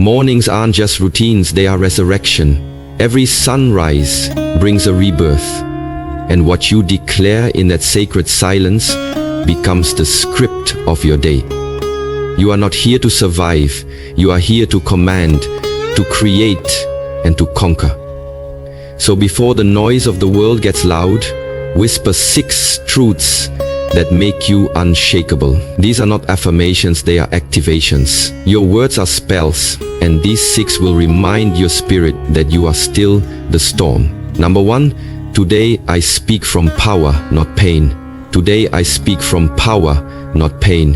Mornings aren't just routines, they are resurrection. Every sunrise brings a rebirth. And what you declare in that sacred silence becomes the script of your day. You are not here to survive, you are here to command, to create, and to conquer. So before the noise of the world gets loud, whisper 6 truths that make you unshakable. These are not affirmations, they are activations. Your words are spells, and these 6 will remind your spirit that you are still the storm. Number 1, today I speak from power, not pain. Today I speak from power, not pain.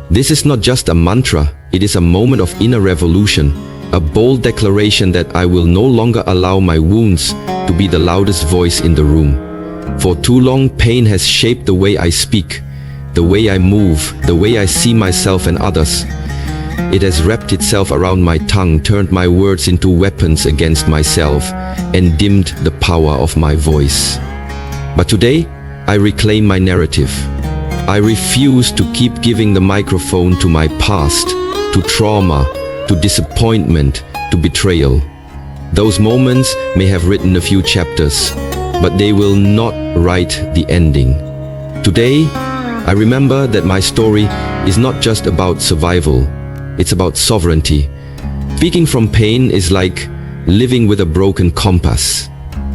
This is not just a mantra, it is a moment of inner revolution, a bold declaration that I will no longer allow my wounds to be the loudest voice in the room. For too long, pain has shaped the way I speak, the way I move, the way I see myself and others. It has wrapped itself around my tongue, turned my words into weapons against myself, and dimmed the power of my voice. But today, I reclaim my narrative. I refuse to keep giving the microphone to my past, to trauma, to disappointment, to betrayal. Those moments may have written a few chapters, but they will not write the ending. Today, I remember that my story is not just about survival, it's about sovereignty. Speaking from pain is like living with a broken compass.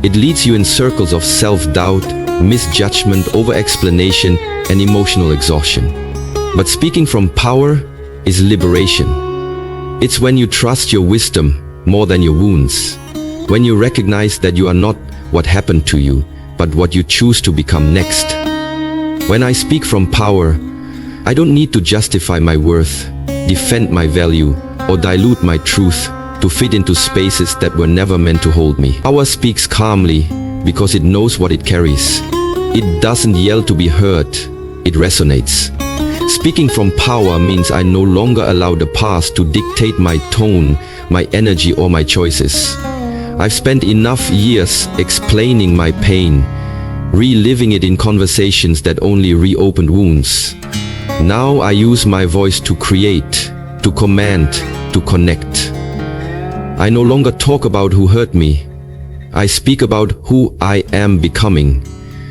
It leads you in circles of self-doubt, misjudgment, over-explanation, and emotional exhaustion. But speaking from power is liberation. It's when you trust your wisdom more than your wounds. When you recognize that you are not what happened to you, but what you choose to become next. When I speak from power, I don't need to justify my worth, defend my value, or dilute my truth to fit into spaces that were never meant to hold me. Power speaks calmly because it knows what it carries. It doesn't yell to be heard, it resonates. Speaking from power means I no longer allow the past to dictate my tone, my energy, or my choices. I've spent enough years explaining my pain, reliving it in conversations that only reopened wounds. Now I use my voice to create, to command, to connect. I no longer talk about who hurt me. I speak about who I am becoming.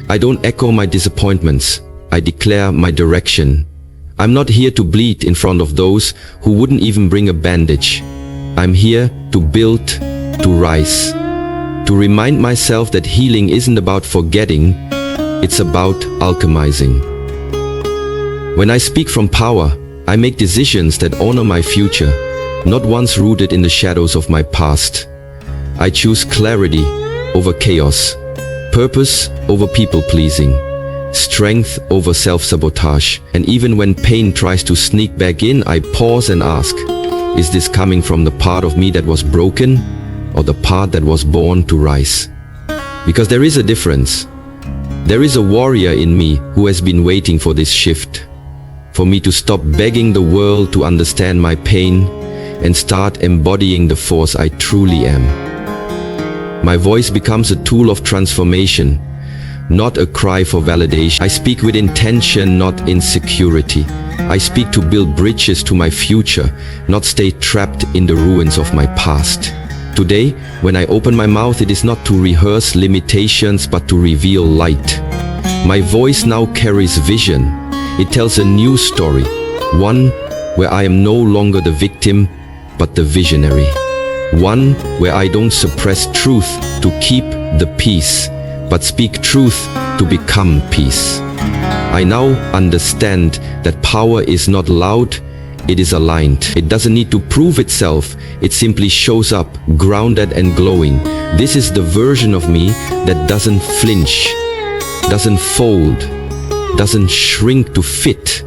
I don't echo my disappointments. I declare my direction. I'm not here to bleed in front of those who wouldn't even bring a bandage. I'm here to build, to rise, to remind myself that healing isn't about forgetting, it's about alchemizing. When I speak from power, I make decisions that honor my future, not ones rooted in the shadows of my past. I choose clarity over chaos, purpose over people-pleasing, strength over self-sabotage. And even when pain tries to sneak back in, I pause and ask, is this coming from the part of me that was broken, or the part that was born to rise? Because there is a difference. There is a warrior in me who has been waiting for this shift, for me to stop begging the world to understand my pain and start embodying the force I truly am. My voice becomes a tool of transformation, not a cry for validation. I speak with intention, not insecurity. I speak to build bridges to my future, not stay trapped in the ruins of my past. Today, when I open my mouth, it is not to rehearse limitations, but to reveal light. My voice now carries vision. It tells a new story, one where I am no longer the victim, but the visionary. One where I don't suppress truth to keep the peace, but speak truth to become peace. I now understand that power is not loud, it is aligned. It doesn't need to prove itself, it simply shows up, grounded and glowing. This is the version of me that doesn't flinch, doesn't fold, doesn't shrink to fit.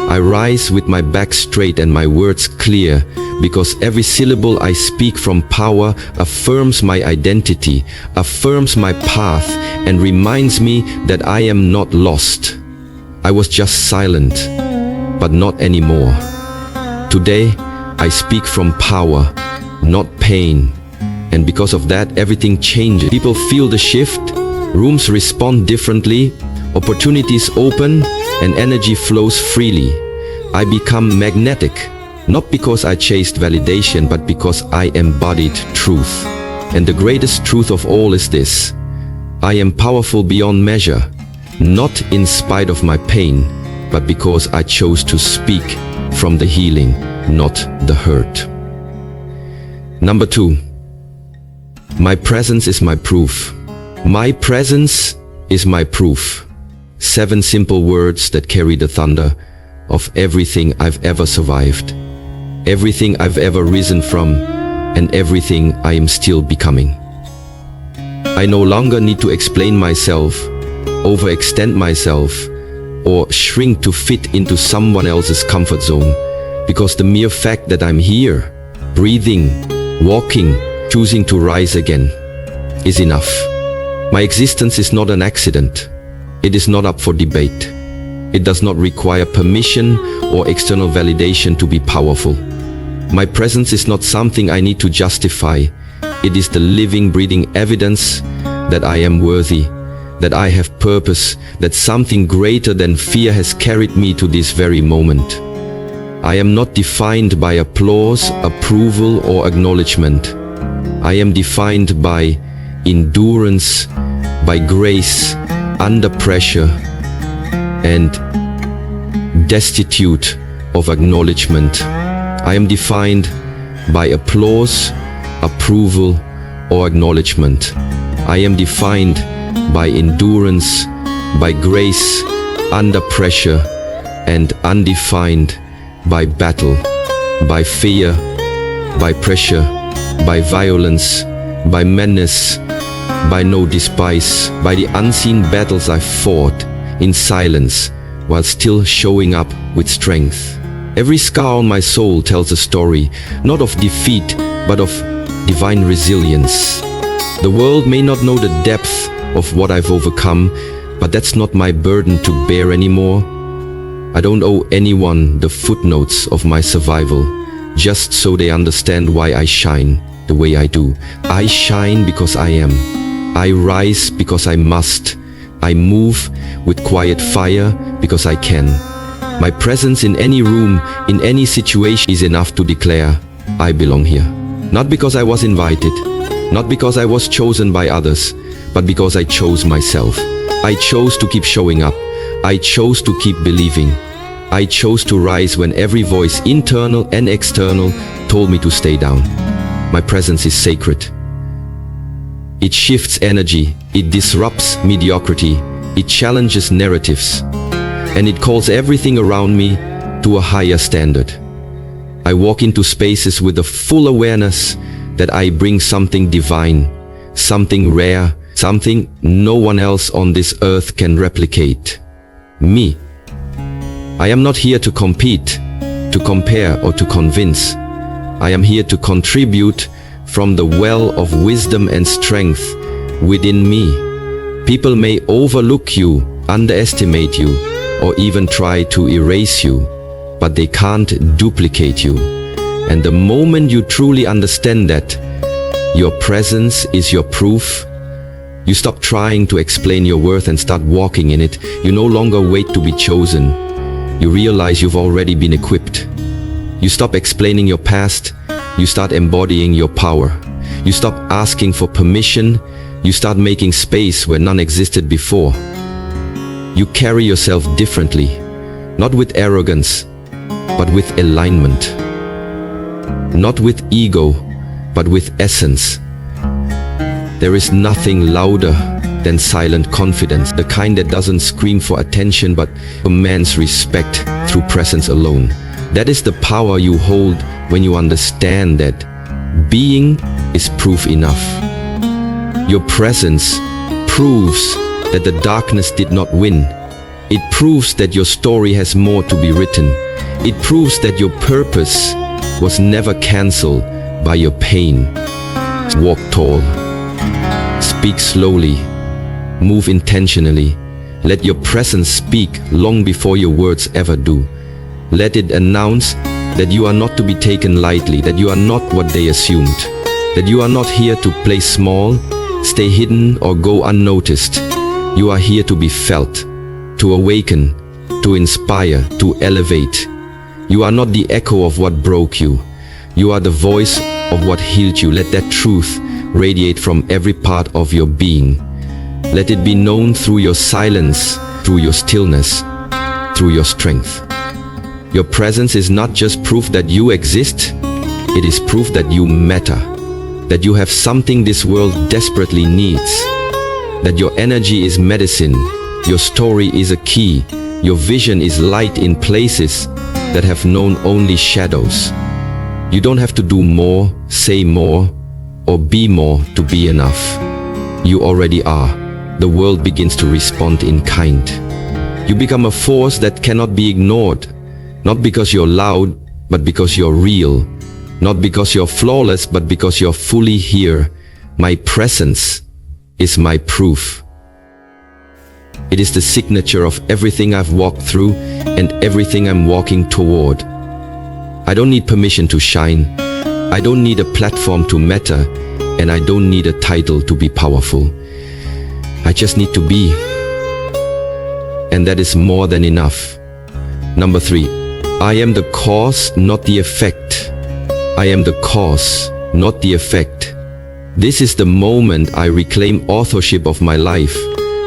I rise with my back straight and my words clear, because every syllable I speak from power affirms my identity, affirms my path, and reminds me that I am not lost. I was just silent, but not anymore. Today, I speak from power, not pain. And because of that, everything changes. People feel the shift, rooms respond differently, opportunities open, and energy flows freely. I become magnetic, Not because I chased validation, but because I embodied truth. And the greatest truth of all is this: I am powerful beyond measure, not in spite of my pain, but because I chose to speak from the healing, not the hurt. Number 2. My presence is my proof. My presence is my proof. 7 simple words that carry the thunder of everything I've ever survived, everything I've ever risen from, and everything I am still becoming. I no longer need to explain myself, overextend myself, or shrink to fit into someone else's comfort zone, because the mere fact that I'm here, breathing, walking, choosing to rise again, is enough. My existence is not an accident. It is not up for debate. It does not require permission or external validation to be powerful. My presence is not something I need to justify. It is the living, breathing evidence that I am worthy, that I have purpose, that something greater than fear has carried me to this very moment. I am not defined by applause, approval, or acknowledgement. I am defined by endurance, by grace, under pressure, and destitute of acknowledgement. I am defined by applause, approval, or acknowledgement. I am defined by endurance, by grace, under pressure, and undefined by battle, by fear, by pressure, by violence, by menace, by no despise, by the unseen battles I fought in silence while still showing up with strength. Every scar on my soul tells a story, not of defeat, but of divine resilience. The world may not know the depth of what I've overcome, but that's not my burden to bear anymore. I don't owe anyone the footnotes of my survival, just so they understand why I shine the way I do. I shine because I am. I rise because I must. I move with quiet fire because I can. My presence in any room, in any situation is enough to declare, I belong here. Not because I was invited, not because I was chosen by others, but because I chose myself. I chose to keep showing up. I chose to keep believing. I chose to rise when every voice, internal and external, told me to stay down. My presence is sacred. It shifts energy, it disrupts mediocrity, it challenges narratives, and it calls everything around me to a higher standard. I walk into spaces with a full awareness that I bring something divine, something rare, something no one else on this earth can replicate. Me. I am not here to compete, to compare, or to convince. I am here to contribute from the well of wisdom and strength within me. People may overlook you, underestimate you, or even try to erase you, but they can't duplicate you. And the moment you truly understand that your presence is your proof, you stop trying to explain your worth and start walking in it. You no longer wait to be chosen. You realize you've already been equipped. You stop explaining your past. You start embodying your power. You stop asking for permission. You start making space where none existed before. You carry yourself differently, not with arrogance, but with alignment. Not with ego, but with essence. There is nothing louder than silent confidence, the kind that doesn't scream for attention but commands respect through presence alone. That is the power you hold when you understand that being is proof enough. Your presence proves that the darkness did not win. It proves that your story has more to be written. It proves that your purpose was never cancelled by your pain. Walk tall. Speak slowly. Move intentionally. Let your presence speak long before your words ever do. Let it announce that you are not to be taken lightly, that you are not what they assumed, that you are not here to play small, stay hidden, or go unnoticed. You are here to be felt, to awaken, to inspire, to elevate. You are not the echo of what broke you. You are the voice of what healed you. Let that truth radiate from every part of your being. Let it be known through your silence, through your stillness, through your strength. Your presence is not just proof that you exist, it is proof that you matter, that you have something this world desperately needs, that your energy is medicine, your story is a key, your vision is light in places that have known only shadows. You don't have to do more, say more, or be more to be enough. You already are. The world begins to respond in kind. You become a force that cannot be ignored, not because you're loud, but because you're real. Not because you're flawless, but because you're fully here. My presence is my proof. It is the signature of everything I've walked through and everything I'm walking toward. I don't need permission to shine. I don't need a platform to matter, and I don't need a title to be powerful. I just need to be. And that is more than enough. Number 3, I am the cause, not the effect. I am the cause, not the effect. This is the moment I reclaim authorship of my life.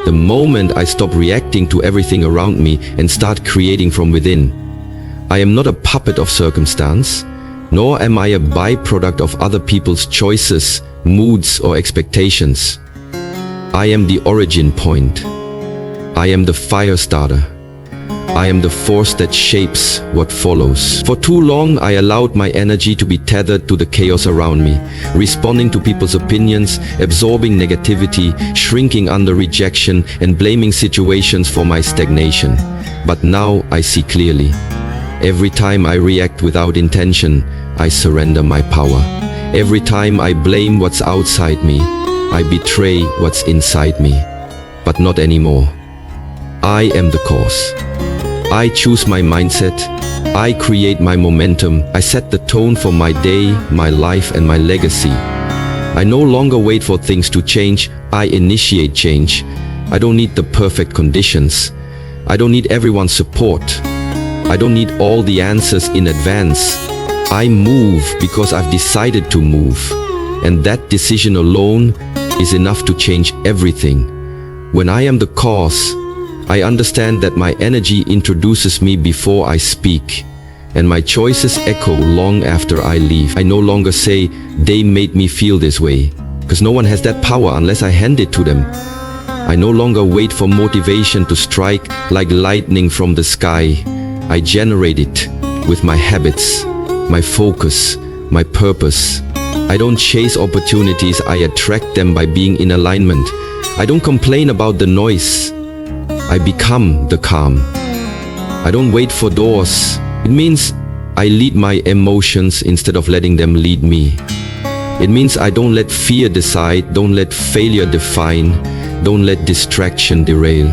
The moment I stop reacting to everything around me and start creating from within. I am not a puppet of circumstance, nor am I a byproduct of other people's choices, moods, or expectations. I am the origin point. I am the fire starter. I am the force that shapes what follows. For too long, I allowed my energy to be tethered to the chaos around me, responding to people's opinions, absorbing negativity, shrinking under rejection, and blaming situations for my stagnation. But now I see clearly. Every time I react without intention, I surrender my power. Every time I blame what's outside me, I betray what's inside me. But not anymore. I am the cause. I choose my mindset. I create my momentum. I set the tone for my day, my life, and my legacy. I no longer wait for things to change. I initiate change. I don't need the perfect conditions. I don't need everyone's support. I don't need all the answers in advance. I move because I've decided to move. And that decision alone is enough to change everything. When I am the cause, I understand that my energy introduces me before I speak, and my choices echo long after I leave. I no longer say, they made me feel this way, because no one has that power unless I hand it to them. I no longer wait for motivation to strike like lightning from the sky. I generate it with my habits, my focus, my purpose. I don't chase opportunities, I attract them by being in alignment. I don't complain about the noise. I become the calm. I don't wait for doors. It means I lead my emotions instead of letting them lead me. It means I don't let fear decide, don't let failure define, don't let distraction derail.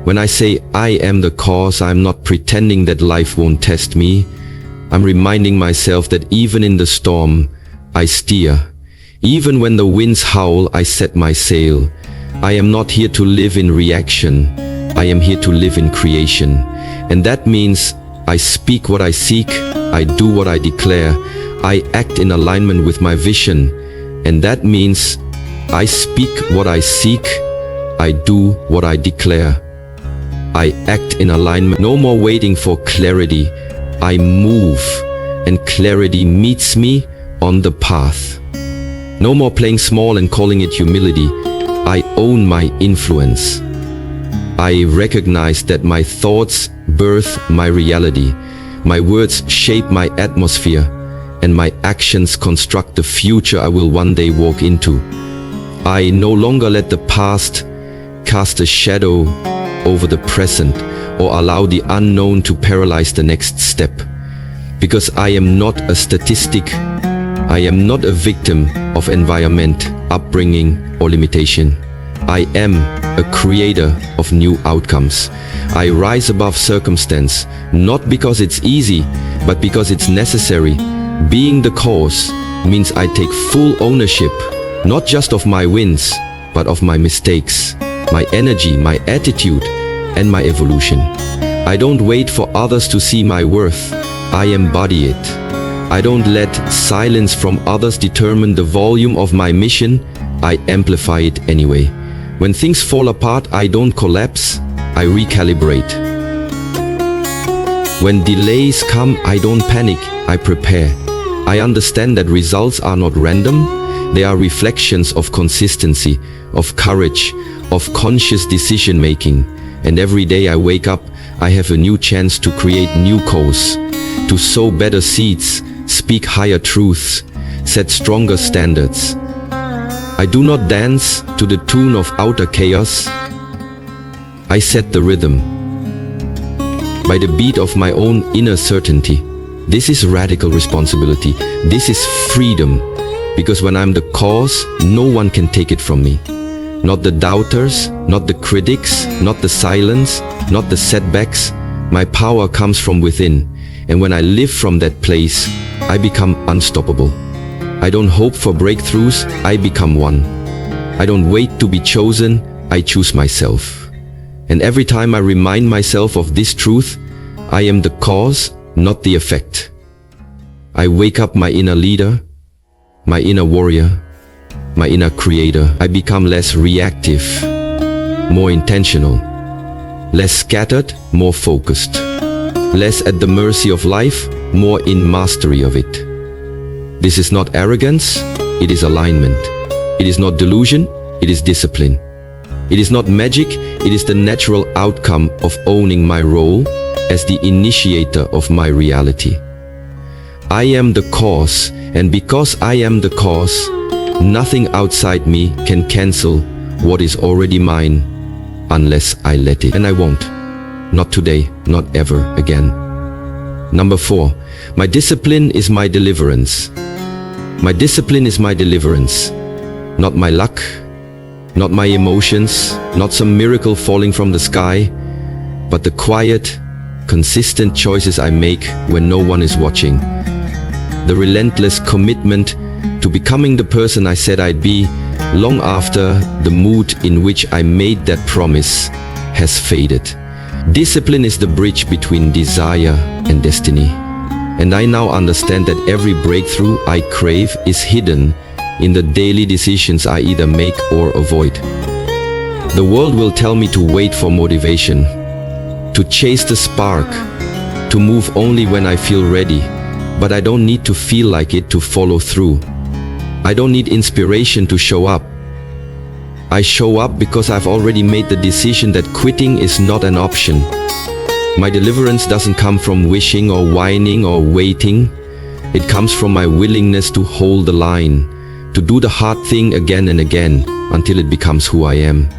When I say I am the cause, I'm not pretending that life won't test me. I'm reminding myself that even in the storm, I steer. Even when the winds howl, I set my sail. I am not here to live in reaction. I am here to live in creation. And that means I speak what I seek, I do what I declare, I act in alignment with my vision. And that means I speak what I seek, I do what I declare. I act in alignment. No more waiting for clarity. I move, and clarity meets me on the path. No more playing small and calling it humility. I own my influence. I recognize that my thoughts birth my reality. My words shape my atmosphere, and my actions construct the future I will one day walk into. I no longer let the past cast a shadow over the present or allow the unknown to paralyze the next step. Because I am not a statistic. I am not a victim of environment, upbringing, or limitation. I am a creator of new outcomes. I rise above circumstance, not because it's easy, but because it's necessary. Being the cause means I take full ownership, not just of my wins, but of my mistakes, my energy, my attitude, and my evolution. I don't wait for others to see my worth. I embody it. I don't let silence from others determine the volume of my mission, I amplify it anyway. When things fall apart, I don't collapse, I recalibrate. When delays come, I don't panic, I prepare. I understand that results are not random, they are reflections of consistency, of courage, of conscious decision making. And every day I wake up, I have a new chance to create new course, to sow better seeds, speak higher truths, set stronger standards. I do not dance to the tune of outer chaos. I set the rhythm by the beat of my own inner certainty. This is radical responsibility. This is freedom. Because when I'm the cause, no one can take it from me. Not the doubters, not the critics, not the silence, not the setbacks. My power comes from within. And when I live from that place, I become unstoppable. I don't hope for breakthroughs, I become one. I don't wait to be chosen, I choose myself. And every time I remind myself of this truth, I am the cause, not the effect. I wake up my inner leader, my inner warrior, my inner creator. I become less reactive, more intentional, less scattered, more focused, less at the mercy of life, more in mastery of it. This is not arrogance, it is alignment. It is not delusion, it is discipline. It is not magic, it is the natural outcome of owning my role as the initiator of my reality. I am the cause, and because I am the cause, nothing outside me can cancel what is already mine unless I let it. And I won't. Not today, not ever again. Number 4, my discipline is my deliverance. My discipline is my deliverance. Not my luck, not my emotions, not some miracle falling from the sky, but the quiet, consistent choices I make when no one is watching. The relentless commitment to becoming the person I said I'd be long after the mood in which I made that promise has faded. Discipline is the bridge between desire and destiny. And I now understand that every breakthrough I crave is hidden in the daily decisions I either make or avoid. The world will tell me to wait for motivation, to chase the spark, to move only when I feel ready, but I don't need to feel like it to follow through. I don't need inspiration to show up. I show up because I've already made the decision that quitting is not an option. My deliverance doesn't come from wishing or whining or waiting. It comes from my willingness to hold the line, to do the hard thing again and again until it becomes who I am.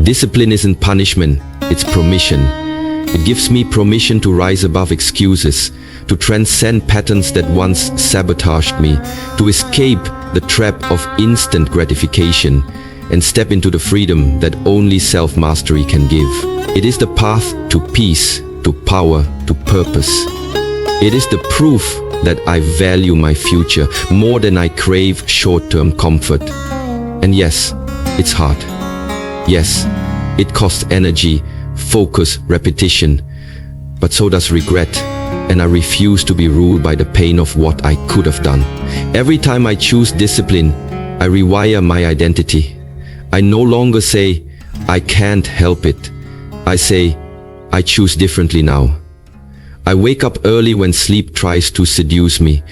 Discipline isn't punishment, it's permission. It gives me permission to rise above excuses, to transcend patterns that once sabotaged me, to escape the trap of instant gratification and step into the freedom that only self-mastery can give. It is the path to peace, to power, to purpose. It is the proof that I value my future more than I crave short-term comfort. And yes, it's hard. Yes, it costs energy, focus, repetition, but so does regret, and I refuse to be ruled by the pain of what I could have done. Every time I choose discipline, I rewire my identity. I no longer say, I can't help it. I say, I choose differently now. I wake up early when sleep tries to seduce me.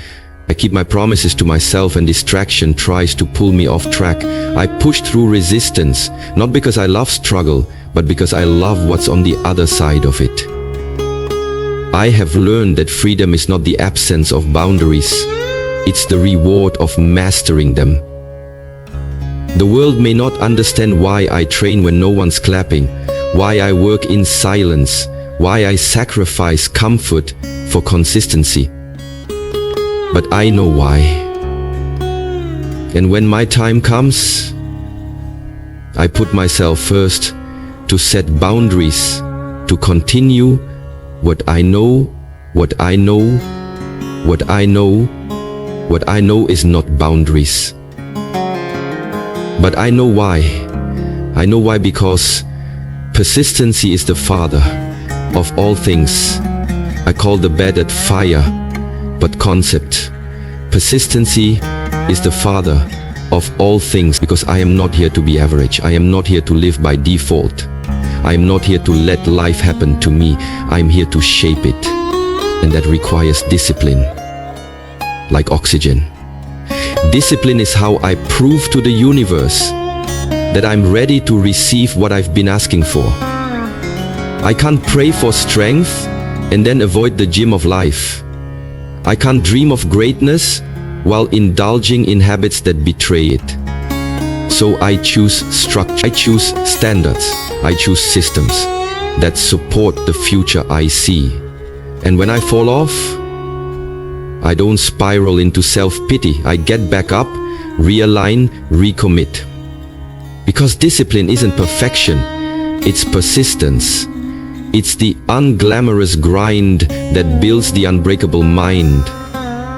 I keep my promises to myself and distraction tries to pull me off track. I push through resistance, not because I love struggle, but because I love what's on the other side of it. I have learned that freedom is not the absence of boundaries, it's the reward of mastering them. The world may not understand why I train when no one's clapping, why I work in silence, why I sacrifice comfort for consistency. But I know why. And when my time comes, I put myself first to set boundaries, to continue what I know, what I know, what I know, what I know is not boundaries. But I know why. I know why because persistency is the father of all things. I call the bed at fire, but concept. Persistency is the father of all things, because I am not here to be average. I am not here to live by default. I am not here to let life happen to me. I am here to shape it. And that requires discipline, like oxygen. Discipline is how I prove to the universe that I'm ready to receive what I've been asking for. I can't pray for strength and then avoid the gym of life. I can't dream of greatness while indulging in habits that betray it. So I choose structure, I choose standards, I choose systems that support the future I see. And when I fall off, I don't spiral into self-pity. I get back up, realign, recommit. Because discipline isn't perfection, it's persistence. It's the unglamorous grind that builds the unbreakable mind.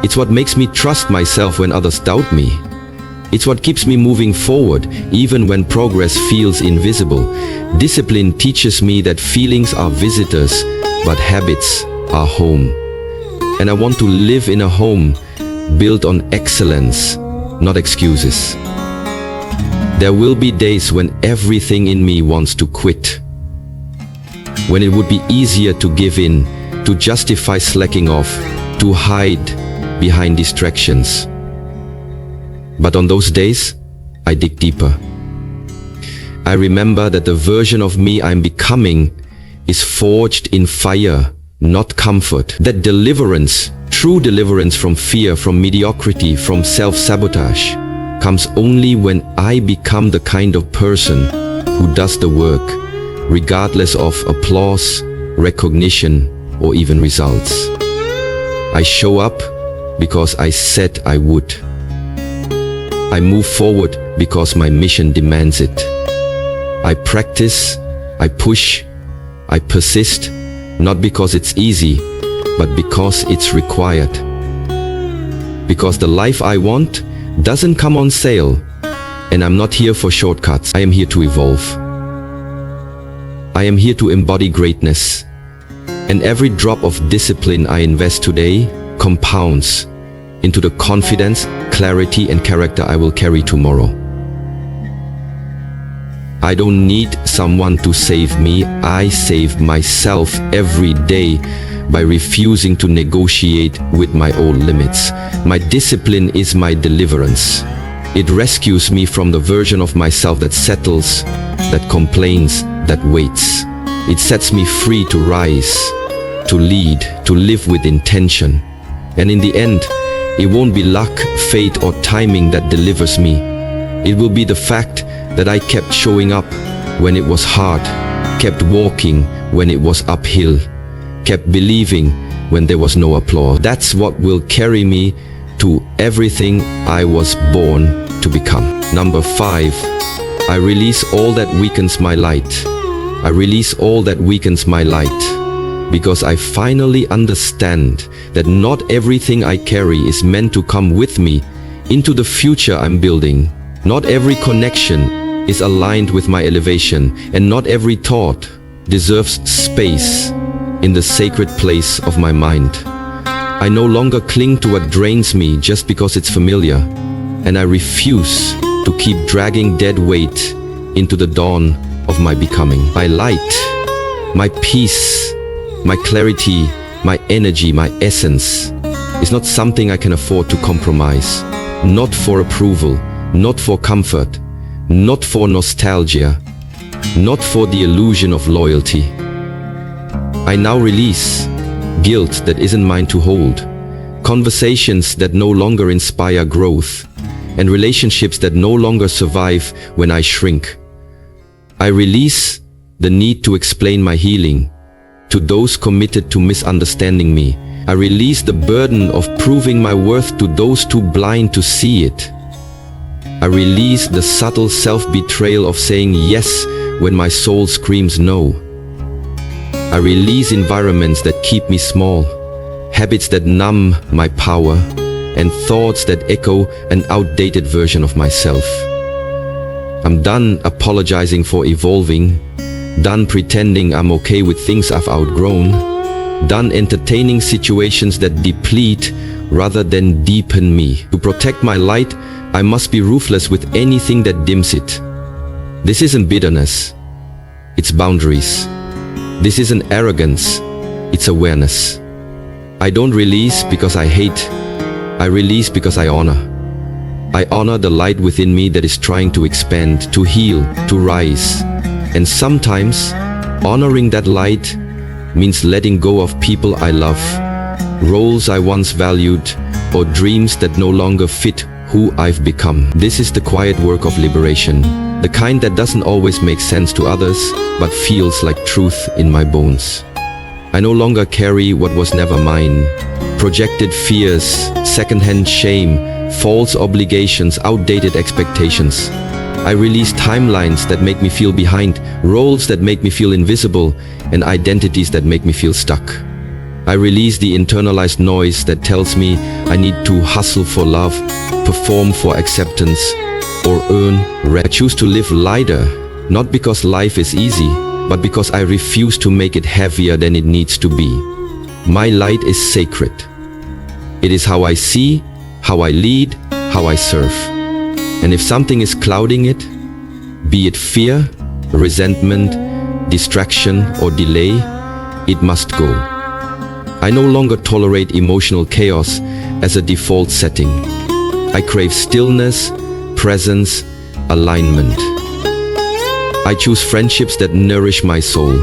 It's what makes me trust myself when others doubt me. It's what keeps me moving forward, even when progress feels invisible. Discipline teaches me that feelings are visitors, but habits are home. And I want to live in a home built on excellence, not excuses. There will be days when everything in me wants to quit. When it would be easier to give in, to justify slacking off, to hide behind distractions. But on those days, I dig deeper. I remember that the version of me I'm becoming is forged in fire, not comfort. That deliverance, true deliverance from fear, from mediocrity, from self-sabotage, comes only when I become the kind of person who does the work, regardless of applause, recognition, or even results. I show up because I said I would. I move forward because my mission demands it. I practice, I push, I persist, not because it's easy, but because it's required. Because the life I want doesn't come on sale, and I'm not here for shortcuts. I am here to evolve. I am here to embody greatness. And every drop of discipline I invest today compounds into the confidence, clarity, and character I will carry tomorrow. I don't need someone to save me. I save myself every day by refusing to negotiate with my own limits. My discipline is my deliverance. It rescues me from the version of myself that settles, that complains, that waits. It sets me free to rise, to lead, to live with intention. And in the end, it won't be luck, fate, or timing that delivers me. It will be the fact that I kept showing up when it was hard, kept walking when it was uphill, kept believing when there was no applause. That's what will carry me to everything I was born to become. Number 5, I release all that weakens my light. I release all that weakens my light. Because I finally understand that not everything I carry is meant to come with me into the future I'm building. Not every connection is aligned with my elevation, and not every thought deserves space in the sacred place of my mind. I no longer cling to what drains me just because it's familiar, and I refuse to keep dragging dead weight into the dawn of my becoming. My light, my peace, my clarity, my energy, my essence is not something I can afford to compromise. Not for approval, not for comfort, not for nostalgia, not for the illusion of loyalty. I now release guilt that isn't mine to hold, conversations that no longer inspire growth, and relationships that no longer survive when I shrink. I release the need to explain my healing to those committed to misunderstanding me. I release the burden of proving my worth to those too blind to see it. I release the subtle self-betrayal of saying yes when my soul screams no. I release environments that keep me small, habits that numb my power, and thoughts that echo an outdated version of myself. I'm done apologizing for evolving, done pretending I'm okay with things I've outgrown, done entertaining situations that deplete rather than deepen me. To protect my light, I must be ruthless with anything that dims it. This isn't bitterness, it's boundaries. This isn't arrogance, it's awareness. I don't release because I hate, I release because I honor. I honor the light within me that is trying to expand, to heal, to rise. And sometimes, honoring that light means letting go of people I love, roles I once valued, or dreams that no longer fit who I've become. This is the quiet work of liberation, the kind that doesn't always make sense to others, but feels like truth in my bones. I no longer carry what was never mine. Projected fears, secondhand shame, false obligations, outdated expectations. I release timelines that make me feel behind, roles that make me feel invisible, and identities that make me feel stuck. I release the internalized noise that tells me I need to hustle for love, perform for acceptance, or earn rest. I choose to live lighter, not because life is easy, but because I refuse to make it heavier than it needs to be. My light is sacred. It is how I see, how I lead, how I serve. And if something is clouding it, be it fear, resentment, distraction, or delay, it must go. I no longer tolerate emotional chaos as a default setting. I crave stillness, presence, alignment. I choose friendships that nourish my soul,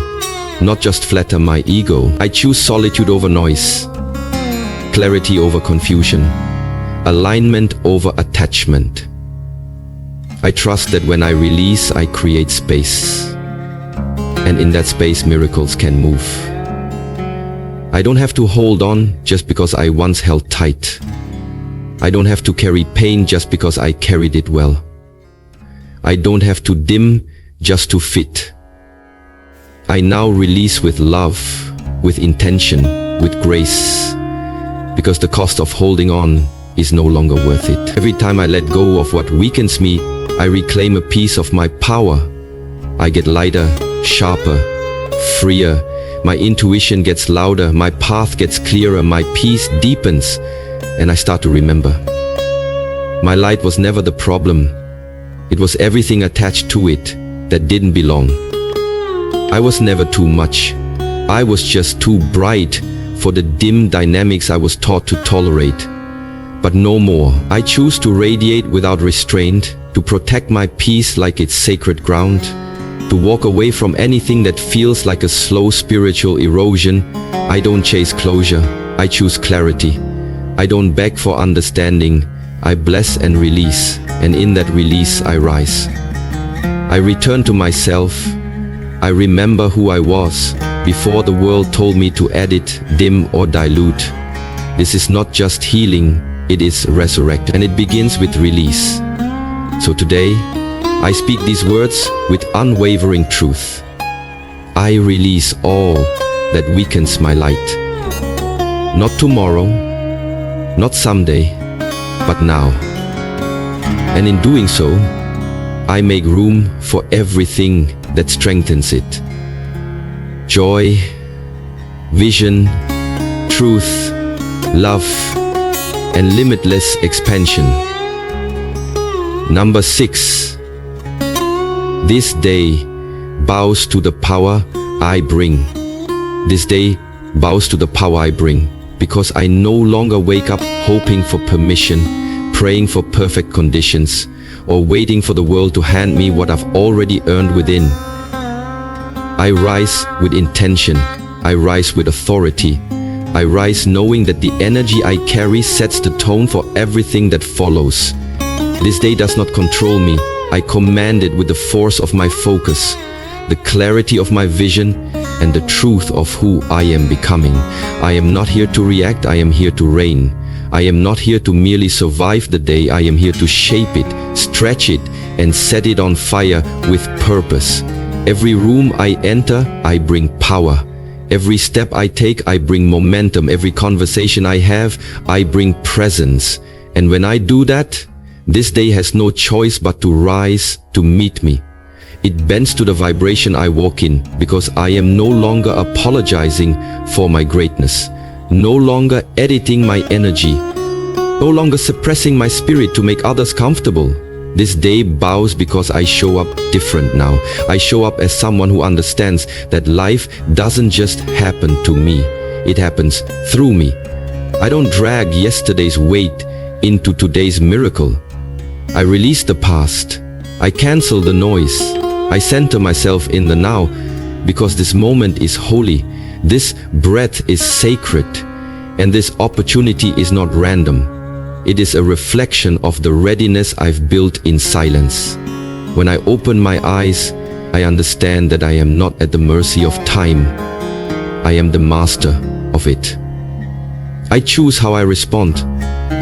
not just flatter my ego. I choose solitude over noise, clarity over confusion, alignment over attachment. I trust that when I release, I create space. And in that space, miracles can move. I don't have to hold on just because I once held tight. I don't have to carry pain just because I carried it well. I don't have to dim just to fit. I now release with love, with intention, with grace, because the cost of holding on is no longer worth it. Every time I let go of what weakens me, I reclaim a piece of my power. I get lighter, sharper, freer. My intuition gets louder, my path gets clearer, my peace deepens, and I start to remember. My light was never the problem. It was everything attached to it that didn't belong. I was never too much. I was just too bright for the dim dynamics I was taught to tolerate. But no more. I choose to radiate without restraint, to protect my peace like it's sacred ground, to walk away from anything that feels like a slow spiritual erosion. I don't chase closure, I choose clarity. I don't beg for understanding, I bless and release, and in that release I rise. I return to myself. I remember who I was before the world told me to edit, dim, or dilute. This is not just healing, it is resurrected, and it begins with release. So today, I speak these words with unwavering truth. I release all that weakens my light. Not tomorrow, not someday, but now. And in doing so, I make room for everything that strengthens it. Joy, vision, truth, love, and limitless expansion. Number 6. This day bows to the power I bring. This day bows to the power I bring, because I no longer wake up hoping for permission, praying for perfect conditions, or waiting for the world to hand me what I've already earned within. I rise with intention. I rise with authority. I rise knowing that the energy I carry sets the tone for everything that follows. This day does not control me. I command it with the force of my focus, the clarity of my vision, and the truth of who I am becoming. I am not here to react, I am here to reign. I am not here to merely survive the day, I am here to shape it, stretch it, and set it on fire with purpose. Every room I enter, I bring power. Every step I take, I bring momentum. Every conversation I have, I bring presence. And when I do that, this day has no choice but to rise to meet me. It bends to the vibration I walk in, because I am no longer apologizing for my greatness, no longer editing my energy, no longer suppressing my spirit to make others comfortable. This day bows because I show up different now. I show up as someone who understands that life doesn't just happen to me, it happens through me. I don't drag yesterday's weight into today's miracle. I release the past. I cancel the noise. I center myself in the now, because this moment is holy, this breath is sacred, and this opportunity is not random. It is a reflection of the readiness I've built in silence. When I open my eyes, I understand that I am not at the mercy of time. I am the master of it. I choose how I respond.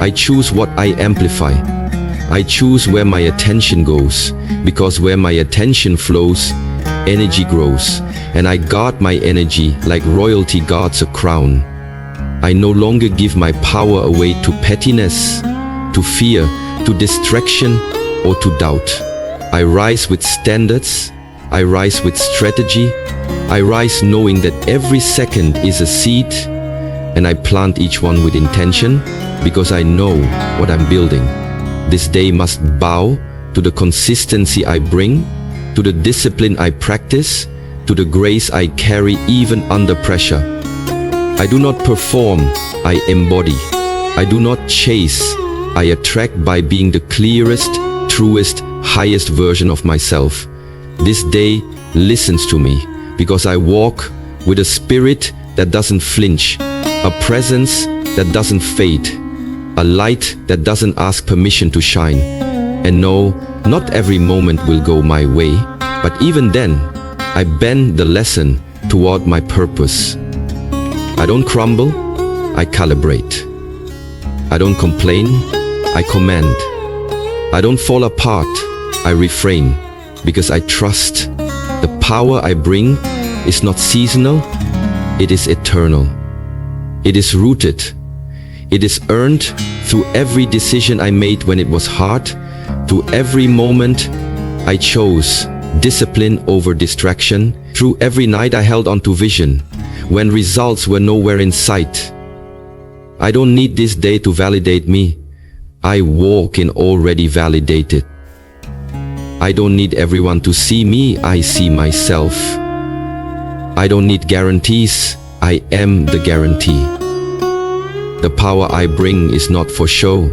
I choose what I amplify. I choose where my attention goes, because where my attention flows, energy grows, and I guard my energy like royalty guards a crown. I no longer give my power away to pettiness, to fear, to distraction, or to doubt. I rise with standards. I rise with strategy. I rise knowing that every second is a seed, and I plant each one with intention, because I know what I'm building. This day must bow to the consistency I bring, to the discipline I practice, to the grace I carry even under pressure. I do not perform, I embody. I do not chase, I attract by being the clearest, truest, highest version of myself. This day listens to me, because I walk with a spirit that doesn't flinch, a presence that doesn't fade, a light that doesn't ask permission to shine. And no, not every moment will go my way, but even then, I bend the lesson toward my purpose. I don't crumble, I calibrate. I don't complain, I command. I don't fall apart, I reframe, because I trust the power I bring is not seasonal, it is eternal. It is rooted. It is earned through every decision I made when it was hard, through every moment I chose discipline over distraction, through every night I held on to vision, when results were nowhere in sight. I don't need this day to validate me. I walk in already validated. I don't need everyone to see me, I see myself. I don't need guarantees, I am the guarantee. The power I bring is not for show.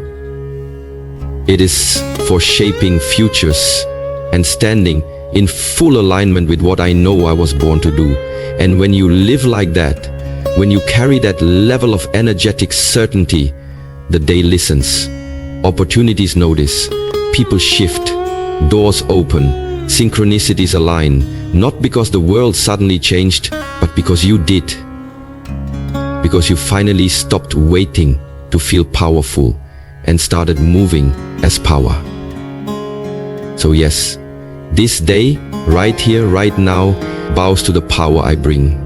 It is for shaping futures and standing in full alignment with what I know I was born to do. And when you live like that, when you carry that level of energetic certainty, the day listens. Opportunities notice, people shift, doors open, synchronicities align, not because the world suddenly changed, but because you did. Because you finally stopped waiting to feel powerful and started moving as power. So yes, this day, right here, right now, bows to the power I bring.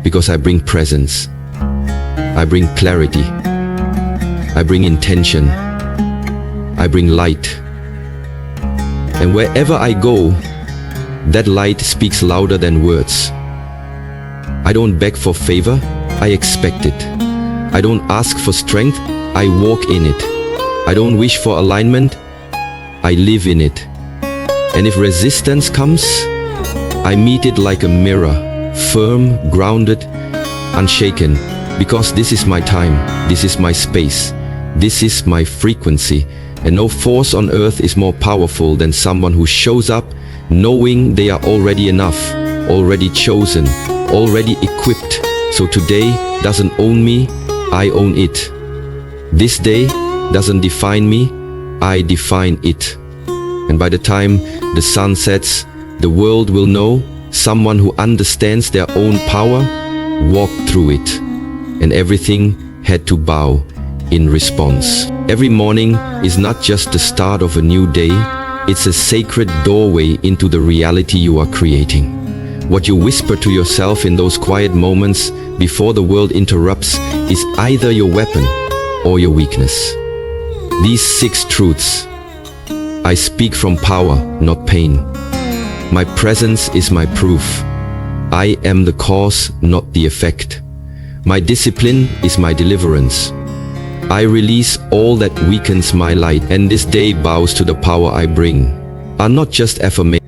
Because I bring presence. I bring clarity. I bring intention. I bring light. And wherever I go, that light speaks louder than words. I don't beg for favor, I expect it. I don't ask for strength, I walk in it. I don't wish for alignment, I live in it. And if resistance comes, I meet it like a mirror, firm, grounded, unshaken, because this is my time, this is my space, this is my frequency, and no force on earth is more powerful than someone who shows up knowing they are already enough, already chosen, already equipped. So today doesn't own me, I own it. This day doesn't define me, I define it. And by the time the sun sets, the world will know someone who understands their own power walked through it, and everything had to bow in response. Every morning is not just the start of a new day, it's a sacred doorway into the reality you are creating. What you whisper to yourself in those quiet moments before the world interrupts is either your weapon or your weakness. These 6 truths I speak from power, not pain. My presence is my proof. I am the cause, not the effect. My discipline is my deliverance. I release all that weakens my light, and this day bows to the power I bring. Are not just affirmations.